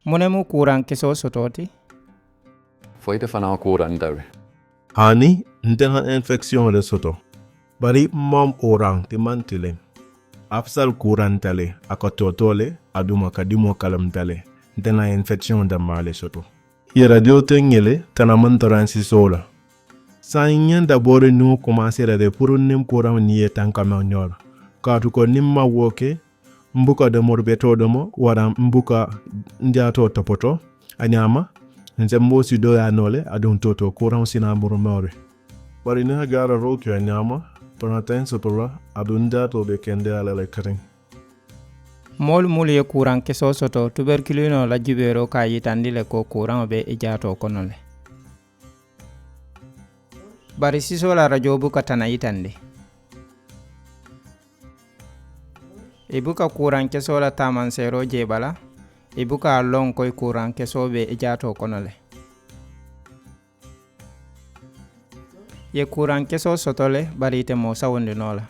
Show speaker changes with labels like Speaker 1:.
Speaker 1: Munemu kuran keso sototi?
Speaker 2: Foite fana kuran dawe.
Speaker 3: Hani ntena infection de soto. Bari mom orang timantile. Afsal kuran tale akototole aduma kadimo kalam tale. Ntena infection da male soto. Ye radio tengele tana mantoransi sola. Sanyen da bore nu commencer de pour nim kuran niye tankama nyol. Katu ko nimma woke mbuka de morbeto domo wara mbuka ndiato topoto anyama nze mbosi do ya nole adun toto kuran sina murmore. Bari ne gara rokyo anyama Panaten sopora adunda to be kende ala kring.
Speaker 1: Mol ye kuran keso soto tuberculosi la jibero ka yitandile ko kuran be ejato konole. Bari siso la rajobu katana yitande. Ibuka kuran keso la tamansero jebala. Ibuka long koy kuran keso be ejato konole. Ye kuran keso sotole bari te mo sawonde nola.